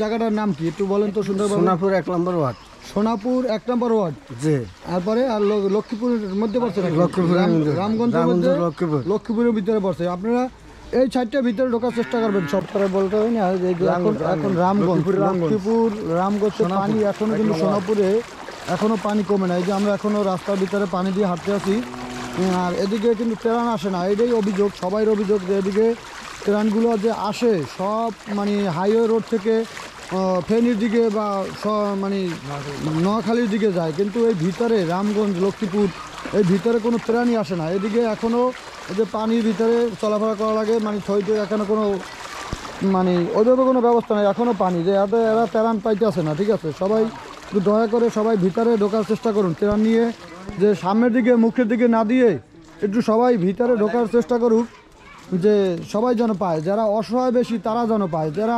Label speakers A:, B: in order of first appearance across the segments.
A: জায়গাটার নাম কি একটু বলেন তো সুন্দরভাবে?
B: সোনাপুর 1 নম্বর ওয়ার্ড।
A: সোনাপুর 1 নম্বর ওয়ার্ড।
B: জি।
A: তারপরে আর লক্ষ্মীপুরের মধ্যে পড়ছে নাকি?
B: রামগঞ্জের মধ্যে
A: লক্ষ্মীপুরের ভিতরে পড়ছে। আপনারা এই সাইডটার ভিতরে ঢোকার চেষ্টা করবেন। সব করে বলতে হয় না যে এখন রামগঞ্জ, লক্ষ্মীপুর, রামগঞ্জে পানি এখনো কিন্তু সোনাপুরে এখনো পানি কমে না। এই যে আমরা এখনো রাস্তার ভিতরে পানি দিয়ে হাঁটতে আছি, আর এদিকে কিন্তু ট্রেন আসে না। এটাই অভিযোগ, সবাই অভিযোগ যে এদিকে ট্রেনগুলো যে আসে সব মানে হাইওয়ে রোড থেকে ফেনীর দিকে বা মানে নোয়াখালীর দিকে যায়, কিন্তু এই ভিতরে রামগঞ্জ, লক্ষ্মীপুর এই ভিতরে কোনো ট্রেনই আসে না। এদিকে এখনও এই যে পানির ভিতরে চলাফেরা করা লাগে, মানে ছয়টি এখনও কোনো মানে ওইভাবে কোনো ব্যবস্থা নেই, এখনও পানি যে এরা ট্রেন পাইতে আসে না। ঠিক আছে, সবাই একটু দয়া করে সবাই ভিতরে ঢোকার চেষ্টা করুন। ট্রেন নিয়ে যে সামনের দিকে মুখের দিকে না দিয়ে একটু সবাই ভিতরে ঢোকার চেষ্টা করুক, যে সবাই যেন পায়, যারা অসহায় বেশি তারা যেন পায়। যারা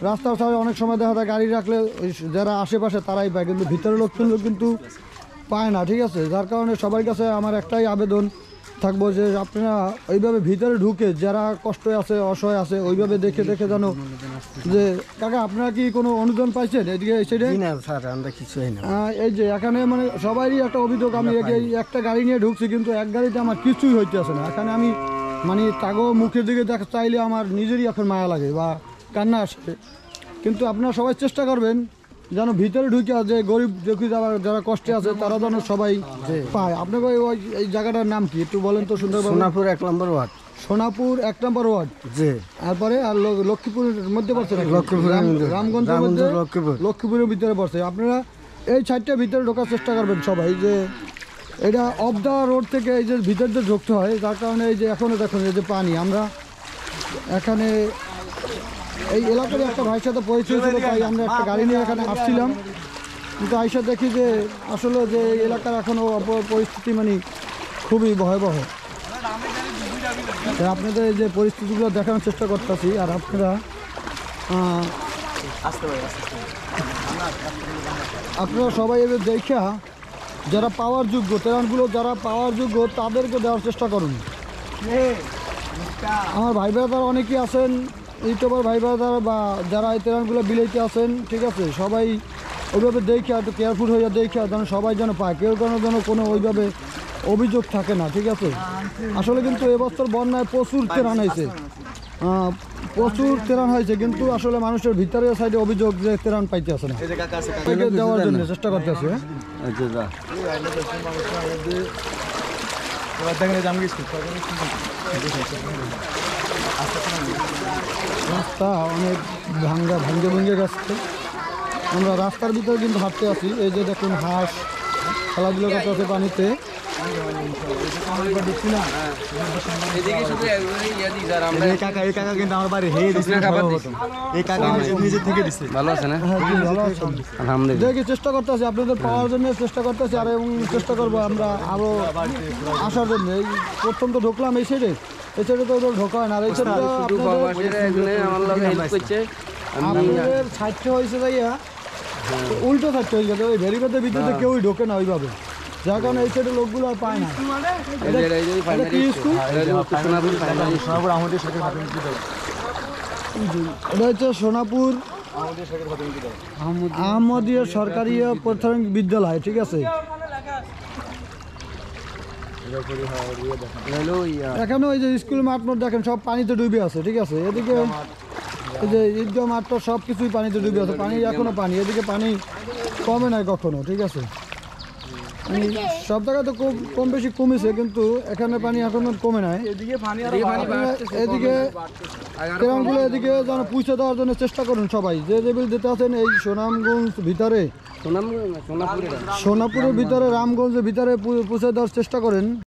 A: রাস্তার সামনে অনেক সময় দেখা যায় গাড়ি রাখলে যারা আশেপাশে তারাই পায়, কিন্তু ভিতরে লোক কিন্তু পায় না। ঠিক আছে, যার কারণে সবার কাছে আমার একটাই আবেদন থাকবো যে আপনারা ওইভাবে ভিতরে ঢুকে যারা কষ্ট আছে, অসহায় আছে, ওইভাবে দেখে দেখে যেন যে কাকা আপনারা কি কোনো অনুদান পাইছেন এদিকে সেটা? এই যে এখানে মানে সবারই একটা অভিযোগ, আমি একটা গাড়ি নিয়ে ঢুকছি কিন্তু এক গাড়িতে আমার কিছুই হইতে আসে না। এখানে আমি মানে তাগো মুখের দিকে দেখা চাইলে আমার নিজেরই এখন মায়া লাগে বা কান্না আসে। কিন্তু আপনারা সবাই চেষ্টা করবেন যেন ভিতরে ঢুকে যে গরিব দেখি যারা কষ্টে আছে তারা যেন সবাই পায়। আপনাকে এই জায়গাটার নাম কি একটু বলেন তো সুন্দরভাবে?
B: সোনাপুর 1 নম্বর ওয়ার্ড।
A: সোনাপুর 1 নম্বর ওয়ার্ড।
B: জি।
A: তারপরে আর লক্ষ্মীপুরের মধ্যে পড়ছে নাকি?
B: রামগঞ্জের মধ্যে
A: লক্ষ্মীপুরের ভিতরে পড়ছে। আপনারা এই সাইডটার ভিতরে ঢোকার চেষ্টা করবেন সবাই, যে এটা অফ দ্য রোড থেকে এই যে ভিতর দিয়ে ঢুকতে হয়, যার কারণে এই যে এখনও দেখুন এই যে পানি। আমরা এখানে এই এলাকার একটা ভাইয়ের সাথে পরিচয় ছিল, তাই আমরা একটা গাড়ি নিয়ে এখানে আসছিলাম, কিন্তু আইসা দেখি যে আসলে যে এই এলাকার এখনও পরিস্থিতি মানে খুবই ভয়াবহ। আপনাদের এই যে পরিস্থিতিগুলো দেখানোর চেষ্টা করতেছি, আর আপনারা সবাই এবার দেখা যারা পাওয়ার যোগ্য ট্রেনগুলো, যারা পাওয়ার যোগ্য তাদেরকে দেওয়ার চেষ্টা করুন। আমার ভাই ব্রাদার অনেকেই আছেন, ইউটিউবার ভাই ব্রাদার বা যারা এই ট্রেনগুলো বিলাইতে আছেন, ঠিক আছে, সবাই ওইভাবে দেখে একটু কেয়ারফুল হয়ে দেখে যেন সবাই যেন পায়, কেউ যেন কোনো ওইভাবে অভিযোগ থাকে না। ঠিক আছে, আসলে কিন্তু এবছর বন্যায় প্রচুর ট্রেন হয়েছে, কিন্তু আসলে মানুষের ভিতরে সাইডে অভিযোগ যে ট্রেন পাইতে আসে না, দেওয়ার জন্য চেষ্টা করতেছে। রাস্তা অনেক ভাঙ্গে ভেঙে গেছে। আমরা রাস্তার ভিতরে কিন্তু হাঁটতে আছি, এই যে দেখুন হাঁস খেলাধুলা করতে আছে পানিতে। চেষ্টা করতেছি আপনাদের পাওয়ার জন্য, চেষ্টা করতেছি আর এবং চেষ্টা করবো আমরা আরো আসার জন্য। এই প্রথম তো ঢুকলাম এই সাইডে তো ঢোকা হয় না, আর এই সাইডটা সাইডটা হয়েছে ভাইয়া উল্টো সাইডটা হয়ে গেছে, ওই ভেরিবাদের ভিতরে কেউই ঢোকে না ওইভাবে, যার কারণে এই সাইডের লোকগুলো আর পায় না। এটা হচ্ছে সোনাপুর আহমদিয়া সরকারি প্রাথমিক বিদ্যালয়। ঠিক আছে, এখানে ওই যে স্কুল মাঠ দেখেন সব পানিতে ডুবে আছে। ঠিক আছে, এদিকে এই যে ঈদগাহ মাঠ সব কিছুই পানিতে ডুবে আছে, পানি এখনো পানি, এদিকে পানি কমে নাই কখনো। ঠিক আছে, সব জায়গায় তো কম বেশি কমেছে, কিন্তু এখানে পানি এখনো কমে নাই। এদিকে ট্রেনগুলো এদিকে যেন পৌঁছে দেওয়ার জন্য চেষ্টা করুন সবাই, যে বিল দিতে আছেন এই সুনামগঞ্জ ভিতরে, সোনাপুরের ভিতরে, রামগঞ্জের ভিতরে পৌঁছে দেওয়ার চেষ্টা করেন।